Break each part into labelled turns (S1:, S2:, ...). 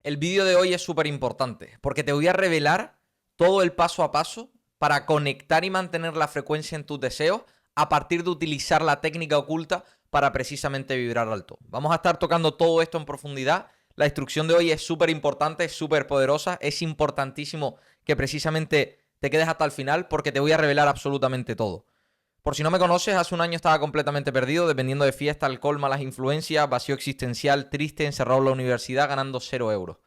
S1: El vídeo de hoy es súper importante porque te voy a revelar todo el paso a paso para conectar y mantener la frecuencia en tus deseos a partir de utilizar la técnica oculta para precisamente vibrar alto. Vamos a estar tocando todo esto en profundidad. La instrucción de hoy es súper importante, es súper poderosa. Es importantísimo que precisamente te quedes hasta el final porque te voy a revelar absolutamente todo. Por si no me conoces, hace un año estaba completamente perdido, dependiendo de fiesta, alcohol, malas influencias, vacío existencial, triste, encerrado en la universidad, ganando 0 euros.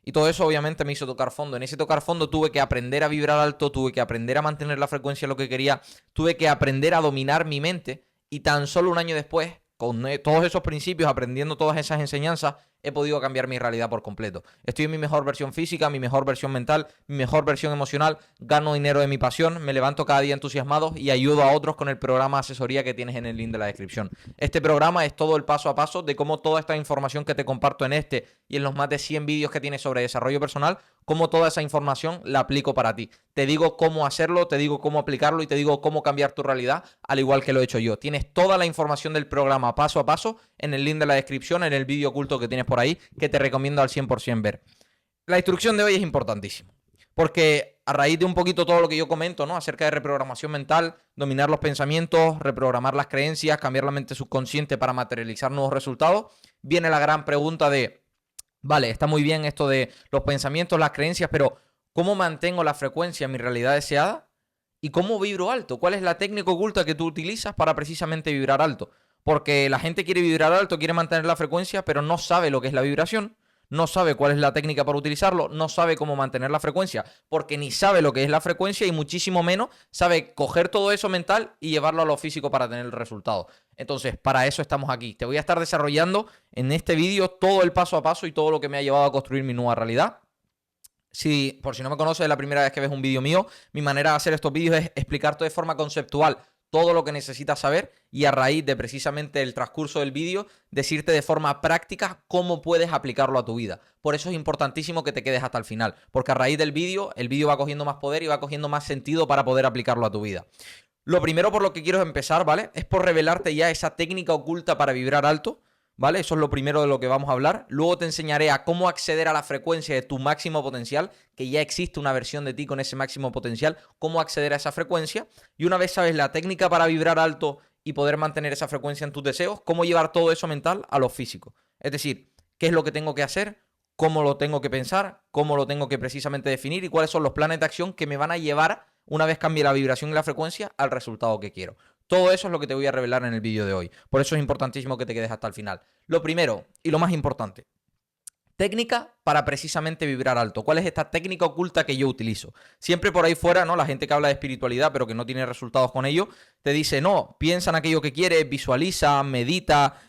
S1: Y todo eso obviamente me hizo tocar fondo. En ese tocar fondo tuve que aprender a vibrar alto, tuve que aprender a mantener la frecuencia de lo que quería, tuve que aprender a dominar mi mente y tan solo un año después, con todos esos principios, aprendiendo todas esas enseñanzas, he podido cambiar mi realidad por completo. Estoy en mi mejor versión física, mi mejor versión mental, mi mejor versión emocional, gano dinero de mi pasión, me levanto cada día entusiasmado y ayudo a otros con el programa de asesoría que tienes en el link de la descripción. Este programa es todo el paso a paso de cómo toda esta información que te comparto en este y en los más de 100 vídeos que tienes sobre desarrollo personal, cómo toda esa información la aplico para ti. Te digo cómo hacerlo, te digo cómo aplicarlo y te digo cómo cambiar tu realidad, al igual que lo he hecho yo. Tienes toda la información del programa paso a paso en el link de la descripción, en el vídeo oculto que tienes por ahí, que te recomiendo al 100% ver. La instrucción de hoy es importantísima, porque a raíz de un poquito todo lo que yo comento, ¿no? Acerca de reprogramación mental, dominar los pensamientos, reprogramar las creencias, cambiar la mente subconsciente para materializar nuevos resultados, viene la gran pregunta de, vale, está muy bien esto de los pensamientos, las creencias, pero ¿cómo mantengo la frecuencia en mi realidad deseada? ¿Y cómo vibro alto? ¿Cuál es la técnica oculta que tú utilizas para precisamente vibrar alto? Porque la gente quiere vibrar alto, quiere mantener la frecuencia, pero no sabe lo que es la vibración, no sabe cuál es la técnica para utilizarlo, no sabe cómo mantener la frecuencia, porque ni sabe lo que es la frecuencia y muchísimo menos sabe coger todo eso mental y llevarlo a lo físico para tener el resultado. Entonces, para eso estamos aquí. Te voy a estar desarrollando en este vídeo todo el paso a paso y todo lo que me ha llevado a construir mi nueva realidad. Si, por si no me conoces, es la primera vez que ves un vídeo mío, mi manera de hacer estos vídeos es explicarte de forma conceptual todo lo que necesitas saber y a raíz de precisamente el transcurso del vídeo, decirte de forma práctica cómo puedes aplicarlo a tu vida. Por eso es importantísimo que te quedes hasta el final, porque a raíz del vídeo, el vídeo va cogiendo más poder y va cogiendo más sentido para poder aplicarlo a tu vida. Lo primero por lo que quiero empezar, ¿vale? Es por revelarte ya esa técnica oculta para vibrar alto, ¿vale? Eso es lo primero de lo que vamos a hablar. Luego te enseñaré a cómo acceder a la frecuencia de tu máximo potencial, que ya existe una versión de ti con ese máximo potencial, cómo acceder a esa frecuencia. Y una vez sabes la técnica para vibrar alto y poder mantener esa frecuencia en tus deseos, cómo llevar todo eso mental a lo físico. Es decir, qué es lo que tengo que hacer, cómo lo tengo que pensar, cómo lo tengo que precisamente definir y cuáles son los planes de acción que me van a llevar, una vez cambie la vibración y la frecuencia, al resultado que quiero. Todo eso es lo que te voy a revelar en el vídeo de hoy. Por eso es importantísimo que te quedes hasta el final. Lo primero y lo más importante, técnica para precisamente vibrar alto. ¿Cuál es esta técnica oculta que yo utilizo? Siempre por ahí fuera, ¿no? La gente que habla de espiritualidad pero que no tiene resultados con ello, te dice, no, piensa en aquello que quieres, visualiza, medita,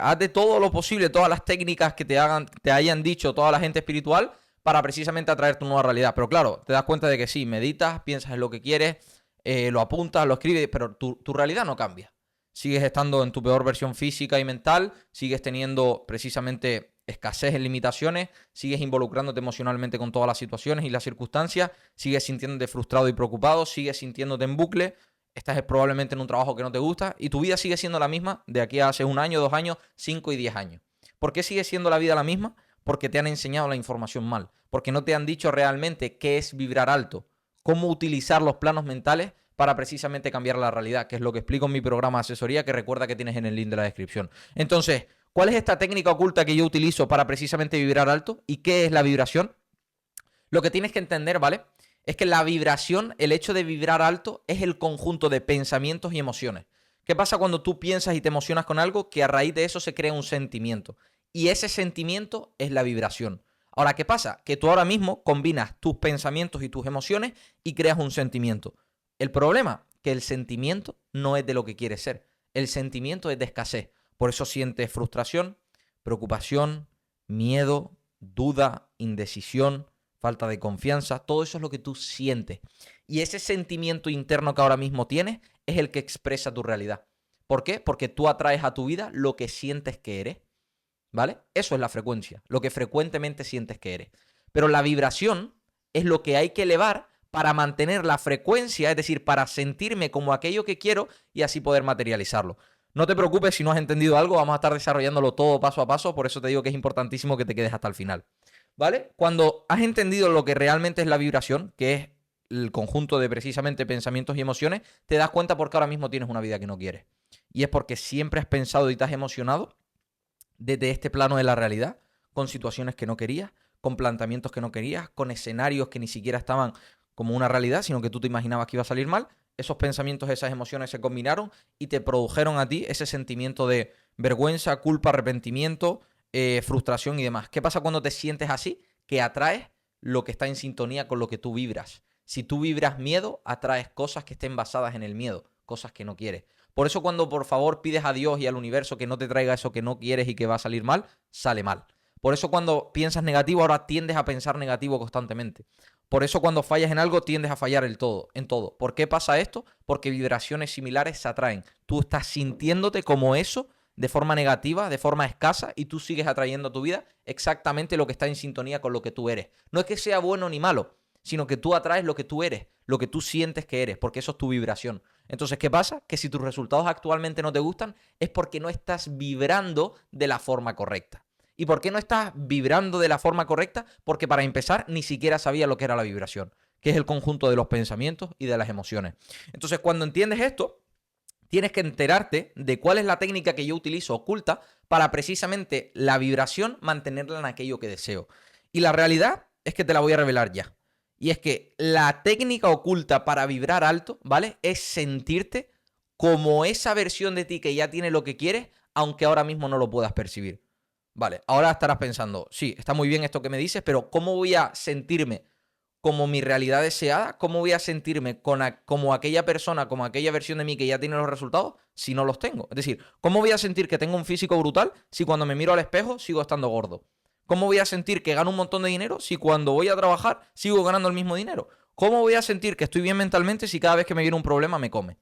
S1: haz de todo lo posible, todas las técnicas que te hayan dicho toda la gente espiritual para precisamente atraer tu nueva realidad. Pero claro, te das cuenta de que sí, meditas, piensas en lo que quieres, lo apuntas, lo escribes, pero tu realidad no cambia. Sigues estando en tu peor versión física y mental, sigues teniendo precisamente escasez en limitaciones, sigues involucrándote emocionalmente con todas las situaciones y las circunstancias, sigues sintiéndote frustrado y preocupado, sigues sintiéndote en bucle, estás probablemente en un trabajo que no te gusta y tu vida sigue siendo la misma de aquí a hace un año, 2 años, 5 y 10 años. ¿Por qué sigue siendo la vida la misma? Porque te han enseñado la información mal, porque no te han dicho realmente qué es vibrar alto, cómo utilizar los planos mentales para precisamente cambiar la realidad, que es lo que explico en mi programa de asesoría, que recuerda que tienes en el link de la descripción. Entonces, ¿cuál es esta técnica oculta que yo utilizo para precisamente vibrar alto? ¿Y qué es la vibración? Lo que tienes que entender, ¿vale? Es que la vibración, el hecho de vibrar alto, es el conjunto de pensamientos y emociones. ¿Qué pasa cuando tú piensas y te emocionas con algo? Que a raíz de eso se crea un sentimiento. Y ese sentimiento es la vibración. Ahora, ¿qué pasa? Que tú ahora mismo combinas tus pensamientos y tus emociones y creas un sentimiento. El problema, que el sentimiento no es de lo que quieres ser. El sentimiento es de escasez. Por eso sientes frustración, preocupación, miedo, duda, indecisión, falta de confianza. Todo eso es lo que tú sientes. Y ese sentimiento interno que ahora mismo tienes es el que expresa tu realidad. ¿Por qué? Porque tú atraes a tu vida lo que sientes que eres. ¿Vale? Eso es la frecuencia, lo que frecuentemente sientes que eres. Pero la vibración es lo que hay que elevar para mantener la frecuencia, es decir, para sentirme como aquello que quiero y así poder materializarlo. No te preocupes si no has entendido algo, vamos a estar desarrollándolo todo paso a paso, por eso te digo que es importantísimo que te quedes hasta el final. ¿vale? Cuando has entendido lo que realmente es la vibración, que es el conjunto de precisamente pensamientos y emociones, te das cuenta porque ahora mismo tienes una vida que no quieres. Y es porque siempre has pensado y te has emocionado desde este plano de la realidad, con situaciones que no querías, con planteamientos que no querías, con escenarios que ni siquiera estaban como una realidad, sino que tú te imaginabas que iba a salir mal. Esos pensamientos, esas emociones se combinaron y te produjeron a ti ese sentimiento de vergüenza, culpa, arrepentimiento, frustración y demás. ¿Qué pasa cuando te sientes así? Que atraes lo que está en sintonía con lo que tú vibras. Si tú vibras miedo, atraes cosas que estén basadas en el miedo, cosas que no quieres. Por eso cuando por favor pides a Dios y al universo que no te traiga eso que no quieres y que va a salir mal, sale mal. Por eso cuando piensas negativo ahora tiendes a pensar negativo constantemente. Por eso cuando fallas en algo tiendes a fallar en todo. ¿Por qué pasa esto? Porque vibraciones similares se atraen. Tú estás sintiéndote como eso de forma negativa, de forma escasa, y tú sigues atrayendo a tu vida exactamente lo que está en sintonía con lo que tú eres. No es que sea bueno ni malo, sino que tú atraes lo que tú eres, lo que tú sientes que eres, porque eso es tu vibración. Entonces, ¿qué pasa? Que si tus resultados actualmente no te gustan, es porque no estás vibrando de la forma correcta. ¿Y por qué no estás vibrando de la forma correcta? Porque para empezar, ni siquiera sabía lo que era la vibración, que es el conjunto de los pensamientos y de las emociones. Entonces, cuando entiendes esto, tienes que enterarte de cuál es la técnica que yo utilizo oculta para precisamente la vibración mantenerla en aquello que deseo. Y la realidad es que te la voy a revelar ya. Y es que la técnica oculta para vibrar alto, ¿vale? Es sentirte como esa versión de ti que ya tiene lo que quieres, aunque ahora mismo no lo puedas percibir. Vale, ahora estarás pensando, sí, está muy bien esto que me dices, pero ¿cómo voy a sentirme como mi realidad deseada? ¿Cómo voy a sentirme como aquella persona, como aquella versión de mí que ya tiene los resultados si no los tengo? Es decir, ¿cómo voy a sentir que tengo un físico brutal si cuando me miro al espejo sigo estando gordo? ¿Cómo voy a sentir que gano un montón de dinero si cuando voy a trabajar sigo ganando el mismo dinero? ¿Cómo voy a sentir que estoy bien mentalmente si cada vez que me viene un problema me come?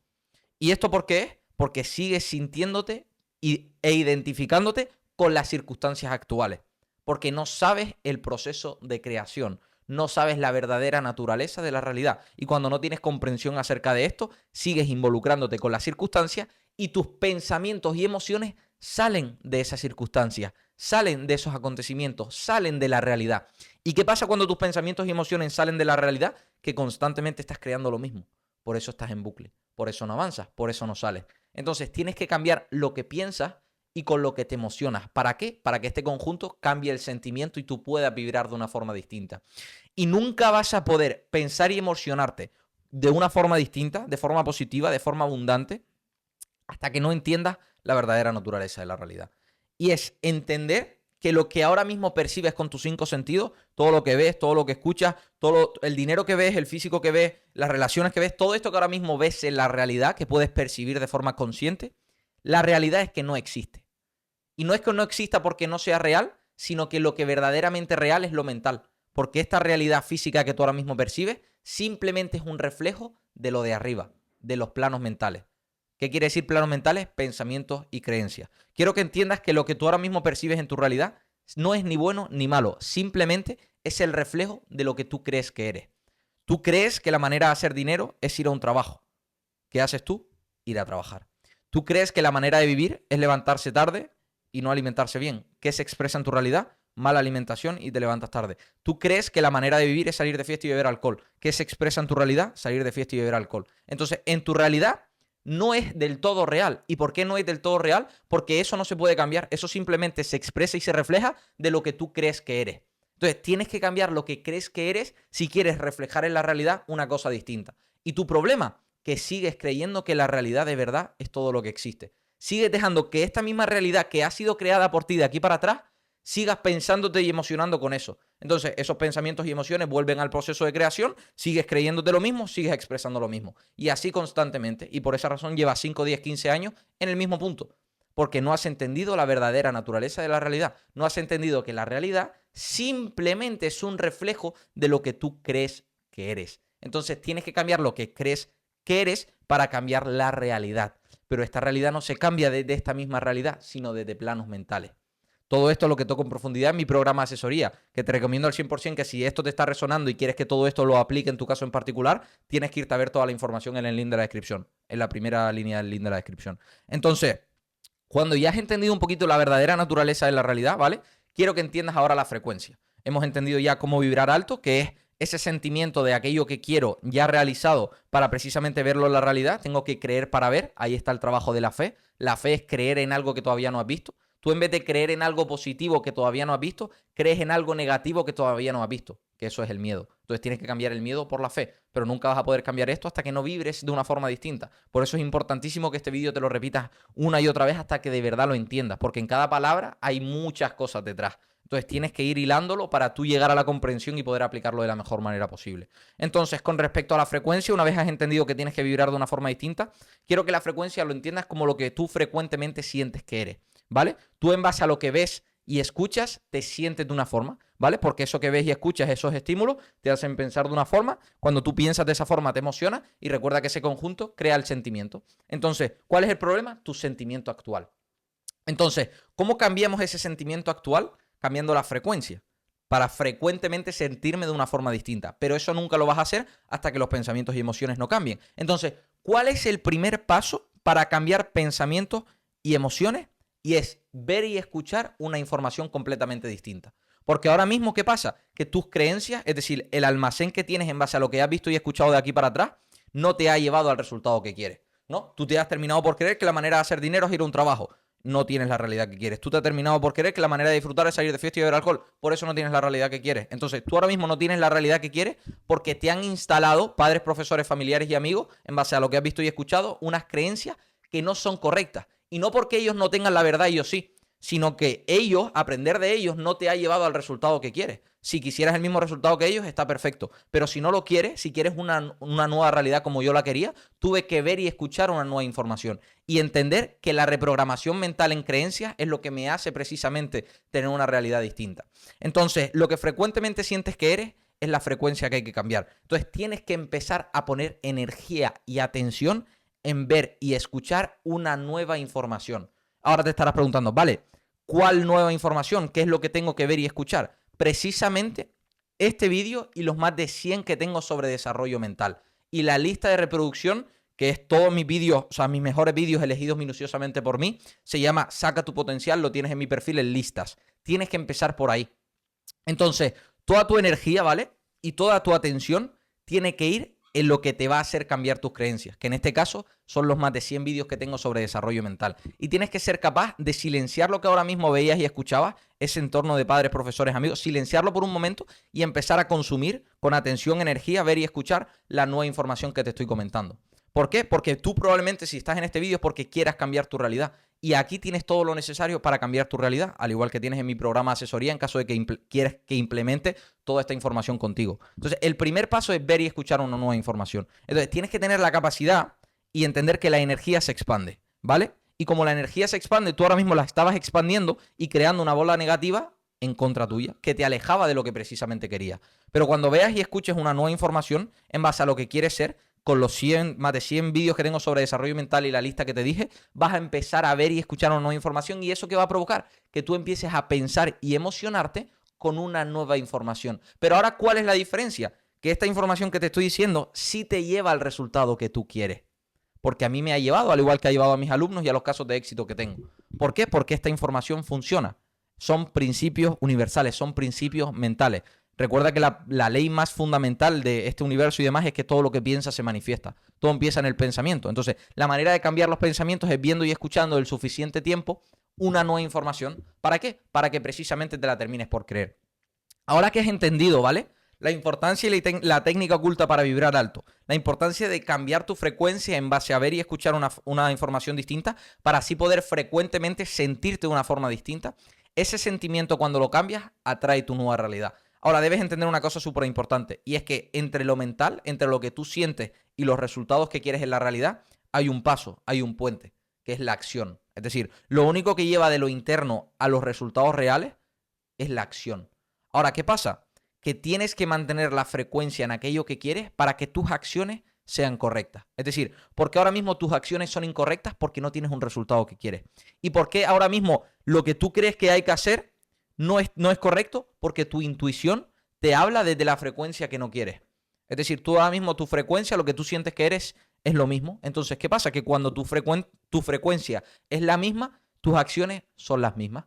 S1: ¿Y esto por qué es? Porque sigues sintiéndote e identificándote con las circunstancias actuales. Porque no sabes el proceso de creación, no sabes la verdadera naturaleza de la realidad. Y cuando no tienes comprensión acerca de esto, sigues involucrándote con las circunstancias y tus pensamientos y emociones salen de esas circunstancias, salen de esos acontecimientos, salen de la realidad. ¿Y qué pasa cuando tus pensamientos y emociones salen de la realidad? Que constantemente estás creando lo mismo. Por eso estás en bucle, por eso no avanzas, por eso no sales. Entonces tienes que cambiar lo que piensas y con lo que te emocionas. ¿Para qué? Para que este conjunto cambie el sentimiento y tú puedas vibrar de una forma distinta. Y nunca vas a poder pensar y emocionarte de una forma distinta, de forma positiva, de forma abundante, hasta que no entiendas la verdadera naturaleza de la realidad. Y es entender que lo que ahora mismo percibes con tus 5 sentidos, todo lo que ves, todo lo que escuchas, el dinero que ves, el físico que ves, las relaciones que ves, todo esto que ahora mismo ves en la realidad, que puedes percibir de forma consciente, la realidad es que no existe. Y no es que no exista porque no sea real, sino que lo que verdaderamente real es lo mental. Porque esta realidad física que tú ahora mismo percibes simplemente es un reflejo de lo de arriba, de los planos mentales. ¿Qué quiere decir planos mentales? Pensamientos y creencias. Quiero que entiendas que lo que tú ahora mismo percibes en tu realidad no es ni bueno ni malo, simplemente es el reflejo de lo que tú crees que eres. Tú crees que la manera de hacer dinero es ir a un trabajo. ¿Qué haces tú? Ir a trabajar. Tú crees que la manera de vivir es levantarse tarde y no alimentarse bien. ¿Qué se expresa en tu realidad? Mala alimentación y te levantas tarde. Tú crees que la manera de vivir es salir de fiesta y beber alcohol. ¿Qué se expresa en tu realidad? Salir de fiesta y beber alcohol. Entonces, en tu realidad no es del todo real. ¿Y por qué no es del todo real? Porque eso no se puede cambiar. Eso simplemente se expresa y se refleja de lo que tú crees que eres. Entonces, tienes que cambiar lo que crees que eres si quieres reflejar en la realidad una cosa distinta. Y tu problema, que sigues creyendo que la realidad de verdad es todo lo que existe. Sigues dejando que esta misma realidad que ha sido creada por ti de aquí para atrás, sigas pensándote y emocionando con eso. Entonces, esos pensamientos y emociones vuelven al proceso de creación, sigues creyéndote lo mismo, sigues expresando lo mismo. Y así constantemente. Y por esa razón llevas 5, 10, 15 años en el mismo punto. Porque no has entendido la verdadera naturaleza de la realidad. No has entendido que la realidad simplemente es un reflejo de lo que tú crees que eres. Entonces, tienes que cambiar lo que crees que eres para cambiar la realidad. Pero esta realidad no se cambia desde esta misma realidad, sino desde planos mentales. Todo esto es lo que toco en profundidad en mi programa de asesoría, que te recomiendo al 100% que si esto te está resonando y quieres que todo esto lo aplique en tu caso en particular, tienes que irte a ver toda la información en el link de la descripción, en la primera línea del link de la descripción. Entonces, cuando ya has entendido un poquito la verdadera naturaleza de la realidad, ¿vale? Quiero que entiendas ahora la frecuencia. hemos entendido ya cómo vibrar alto, que es ese sentimiento de aquello que quiero ya realizado para precisamente verlo en la realidad. Tengo que creer para ver. Ahí está el trabajo de la fe. La fe es creer en algo que todavía no has visto. Tú en vez de creer en algo positivo que todavía no has visto, crees en algo negativo que todavía no has visto, que eso es el miedo. Entonces tienes que cambiar el miedo por la fe, pero nunca vas a poder cambiar esto hasta que no vibres de una forma distinta. Por eso es importantísimo que este vídeo te lo repitas una y otra vez hasta que de verdad lo entiendas, porque en cada palabra hay muchas cosas detrás. Entonces tienes que ir hilándolo para tú llegar a la comprensión y poder aplicarlo de la mejor manera posible. Entonces, con respecto a la frecuencia, una vez has entendido que tienes que vibrar de una forma distinta, quiero que la frecuencia lo entiendas como lo que tú frecuentemente sientes que eres, ¿vale? Tú en base a lo que ves y escuchas, te sientes de una forma, ¿vale? Porque eso que ves y escuchas, esos estímulos, te hacen pensar de una forma. Cuando tú piensas de esa forma, te emociona y recuerda que ese conjunto crea el sentimiento. Entonces, ¿cuál es el problema? Tu sentimiento actual. Entonces, ¿cómo cambiamos ese sentimiento actual? Cambiando la frecuencia, para frecuentemente sentirme de una forma distinta. Pero eso nunca lo vas a hacer hasta que los pensamientos y emociones no cambien. Entonces, ¿cuál es el primer paso para cambiar pensamientos y emociones? Y es ver y escuchar una información completamente distinta. Porque ahora mismo, ¿qué pasa? Que tus creencias, es decir, el almacén que tienes en base a lo que has visto y escuchado de aquí para atrás, no te ha llevado al resultado que quieres, ¿no? Tú te has terminado por creer que la manera de hacer dinero es ir a un trabajo. No tienes la realidad que quieres. Tú te has terminado por creer que la manera de disfrutar es salir de fiesta y beber alcohol. Por eso no tienes la realidad que quieres. Entonces, tú ahora mismo no tienes la realidad que quieres porque te han instalado padres, profesores, familiares y amigos, en base a lo que has visto y escuchado, unas creencias que no son correctas. Y no porque ellos no tengan la verdad, ellos sí, sino que ellos, aprender de ellos, no te ha llevado al resultado que quieres. Si quisieras el mismo resultado que ellos, está perfecto. Pero si no lo quieres, si quieres una nueva realidad como yo la quería, tuve que ver y escuchar una nueva información. Y entender que la reprogramación mental en creencias es lo que me hace precisamente tener una realidad distinta. Entonces, lo que frecuentemente sientes que eres es la frecuencia que hay que cambiar. Entonces, tienes que empezar a poner energía y atención en ver y escuchar una nueva información. Ahora te estarás preguntando, vale, ¿cuál nueva información? ¿Qué es lo que tengo que ver y escuchar? Precisamente este vídeo y los más de 100 que tengo sobre desarrollo mental. Y la lista de reproducción, que es todos mis vídeos, o sea, mis mejores vídeos elegidos minuciosamente por mí, se llama Saca tu potencial, lo tienes en mi perfil en listas. Tienes que empezar por ahí. Entonces, toda tu energía, ¿vale? Y toda tu atención tiene que ir en lo que te va a hacer cambiar tus creencias, que en este caso son los más de 100 vídeos que tengo sobre desarrollo mental. Y tienes que ser capaz de silenciar lo que ahora mismo veías y escuchabas, ese entorno de padres, profesores, amigos, silenciarlo por un momento y empezar a consumir con atención, energía, ver y escuchar la nueva información que te estoy comentando. ¿Por qué? Porque tú probablemente si estás en este vídeo es porque quieras cambiar tu realidad. Y aquí tienes todo lo necesario para cambiar tu realidad, al igual que tienes en mi programa de asesoría en caso de que quieras que implemente toda esta información contigo. Entonces, el primer paso es ver y escuchar una nueva información. Entonces, tienes que tener la capacidad y entender que la energía se expande, ¿vale? Y como la energía se expande, tú ahora mismo la estabas expandiendo y creando una bola negativa en contra tuya, que te alejaba de lo que precisamente querías. Pero cuando veas y escuches una nueva información en base a lo que quieres ser, con los más de 100 vídeos que tengo sobre desarrollo mental y la lista que te dije, vas a empezar a ver y escuchar una nueva información y eso que va a provocar que tú empieces a pensar y emocionarte con una nueva información. Pero ahora, ¿cuál es la diferencia? Que esta información que te estoy diciendo sí te lleva al resultado que tú quieres. Porque a mí me ha llevado, al igual que ha llevado a mis alumnos y a los casos de éxito que tengo. ¿Por qué? Porque esta información funciona. Son principios universales, son principios mentales. Recuerda que la ley más fundamental de este universo y demás es que todo lo que piensas se manifiesta. Todo empieza en el pensamiento. Entonces, la manera de cambiar los pensamientos es viendo y escuchando el suficiente tiempo una nueva información. ¿Para qué? Para que precisamente te la termines por creer. Ahora que has entendido, ¿vale? La importancia y la técnica oculta para vibrar alto. La importancia de cambiar tu frecuencia en base a ver y escuchar una información distinta para así poder frecuentemente sentirte de una forma distinta. Ese sentimiento cuando lo cambias atrae tu nueva realidad. Ahora, debes entender una cosa súper importante y es que entre lo mental, entre lo que tú sientes y los resultados que quieres en la realidad, hay un paso, hay un puente, que es la acción. Es decir, lo único que lleva de lo interno a los resultados reales es la acción. Ahora, ¿qué pasa? Que tienes que mantener la frecuencia en aquello que quieres para que tus acciones sean correctas. Es decir, porque ahora mismo tus acciones son incorrectas porque no tienes un resultado que quieres. Y porque ahora mismo lo que tú crees que hay que hacer no es correcto porque tu intuición te habla desde la frecuencia que no quieres. Es decir, tú ahora mismo tu frecuencia, lo que tú sientes que eres, es lo mismo. Entonces, ¿qué pasa? Que cuando tu frecuencia es la misma, tus acciones son las mismas.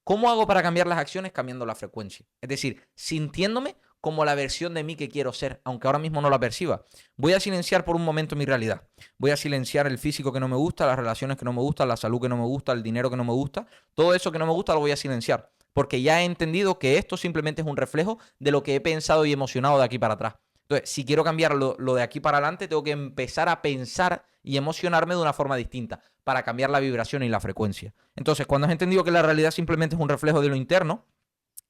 S1: ¿Cómo hago para cambiar las acciones? Cambiando la frecuencia. Es decir, sintiéndome como la versión de mí que quiero ser, aunque ahora mismo no la perciba. Voy a silenciar por un momento mi realidad. Voy a silenciar el físico que no me gusta, las relaciones que no me gustan, la salud que no me gusta, el dinero que no me gusta. Todo eso que no me gusta lo voy a silenciar. Porque ya he entendido que esto simplemente es un reflejo de lo que he pensado y emocionado de aquí para atrás. Entonces, si quiero cambiar lo de aquí para adelante, tengo que empezar a pensar y emocionarme de una forma distinta para cambiar la vibración y la frecuencia. Entonces, cuando has entendido que la realidad simplemente es un reflejo de lo interno,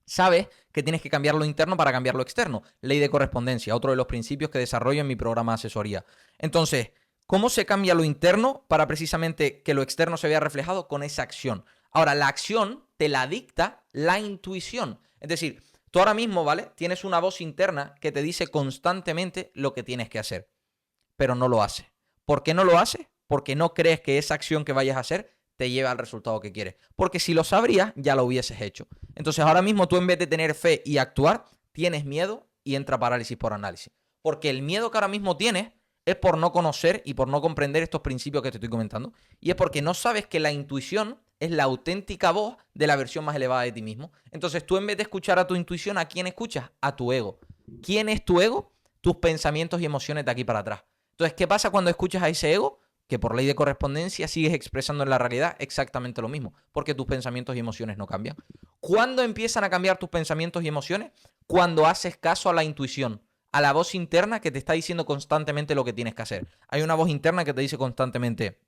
S1: sabes que tienes que cambiar lo interno para cambiar lo externo. Ley de correspondencia, otro de los principios que desarrollo en mi programa de asesoría. Entonces, ¿cómo se cambia lo interno para precisamente que lo externo se vea reflejado? Con esa acción. Ahora, la acción te la dicta la intuición. Es decir, tú ahora mismo, ¿vale? Tienes una voz interna que te dice constantemente lo que tienes que hacer, pero no lo hace. ¿Por qué no lo hace? Porque no crees que esa acción que vayas a hacer te lleve al resultado que quieres. Porque si lo sabrías, ya lo hubieses hecho. Entonces ahora mismo tú en vez de tener fe y actuar, tienes miedo y entra parálisis por análisis. Porque el miedo que ahora mismo tienes es por no conocer y por no comprender estos principios que te estoy comentando. Y es porque no sabes que la intuición es la auténtica voz de la versión más elevada de ti mismo. Entonces tú en vez de escuchar a tu intuición, ¿a quién escuchas? A tu ego. ¿Quién es tu ego? Tus pensamientos y emociones de aquí para atrás. Entonces, ¿qué pasa cuando escuchas a ese ego? Que por ley de correspondencia sigues expresando en la realidad exactamente lo mismo, porque tus pensamientos y emociones no cambian. ¿Cuándo empiezan a cambiar tus pensamientos y emociones? Cuando haces caso a la intuición, a la voz interna que te está diciendo constantemente lo que tienes que hacer. Hay una voz interna que te dice constantemente,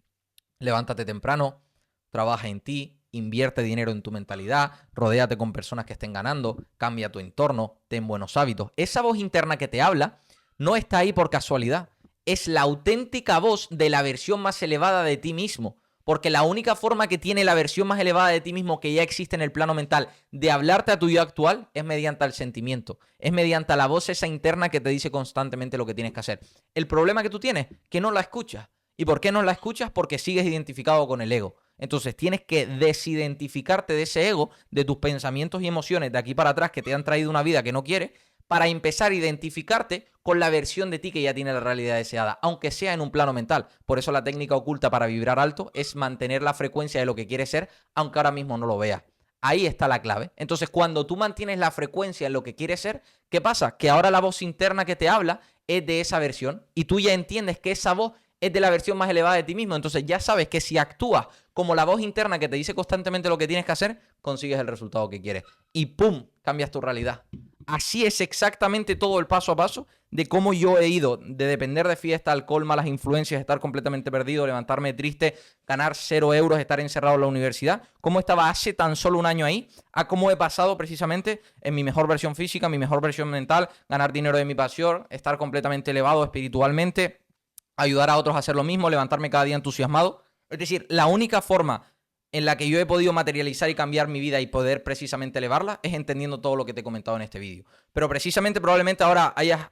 S1: levántate temprano, trabaja en ti, invierte dinero en tu mentalidad, rodéate con personas que estén ganando, cambia tu entorno, ten buenos hábitos. Esa voz interna que te habla no está ahí por casualidad. Es la auténtica voz de la versión más elevada de ti mismo. Porque la única forma que tiene la versión más elevada de ti mismo que ya existe en el plano mental de hablarte a tu yo actual es mediante el sentimiento. Es mediante la voz esa interna que te dice constantemente lo que tienes que hacer. El problema que tú tienes, que no la escuchas. ¿Y por qué no la escuchas? Porque sigues identificado con el ego. Entonces tienes que desidentificarte de ese ego, de tus pensamientos y emociones de aquí para atrás que te han traído una vida que no quieres, para empezar a identificarte con la versión de ti que ya tiene la realidad deseada, aunque sea en un plano mental. Por eso la técnica oculta para vibrar alto es mantener la frecuencia de lo que quieres ser, aunque ahora mismo no lo veas. Ahí está la clave. Entonces, cuando tú mantienes la frecuencia en lo que quieres ser, ¿qué pasa? Que ahora la voz interna que te habla es de esa versión y tú ya entiendes que esa voz es de la versión más elevada de ti mismo. Entonces ya sabes que si actúas como la voz interna que te dice constantemente lo que tienes que hacer, consigues el resultado que quieres. Y ¡pum! Cambias tu realidad. Así es exactamente todo el paso a paso de cómo yo he ido de depender de fiesta, alcohol, malas influencias, estar completamente perdido, levantarme triste, ganar 0 euros, estar encerrado en la universidad, cómo estaba hace tan solo un año ahí, a cómo he pasado precisamente en mi mejor versión física, mi mejor versión mental, ganar dinero de mi pasión, estar completamente elevado espiritualmente, ayudar a otros a hacer lo mismo, levantarme cada día entusiasmado. Es decir, la única forma en la que yo he podido materializar y cambiar mi vida y poder precisamente elevarla es entendiendo todo lo que te he comentado en este vídeo. Pero precisamente probablemente ahora hayas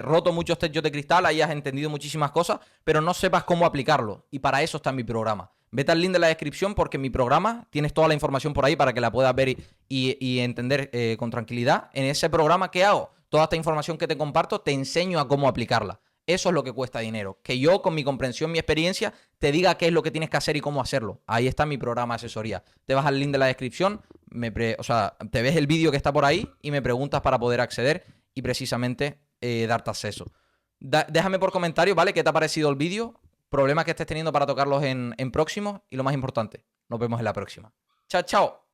S1: roto muchos techos de cristal, hayas entendido muchísimas cosas, pero no sepas cómo aplicarlo. Y para eso está en mi programa. Vete al link de la descripción porque en mi programa tienes toda la información por ahí para que la puedas ver y entender con tranquilidad. En ese programa, ¿qué hago? Toda esta información que te comparto te enseño a cómo aplicarla. Eso es lo que cuesta dinero. Que yo, con mi comprensión, mi experiencia, te diga qué es lo que tienes que hacer y cómo hacerlo. Ahí está mi programa de asesoría. Te vas al link de la descripción, te ves el vídeo que está por ahí y me preguntas para poder acceder y precisamente darte acceso. Déjame por comentario, ¿vale? ¿Qué te ha parecido el vídeo? Problemas que estés teniendo para tocarlos en próximos y lo más importante, nos vemos en la próxima. Chao, chao.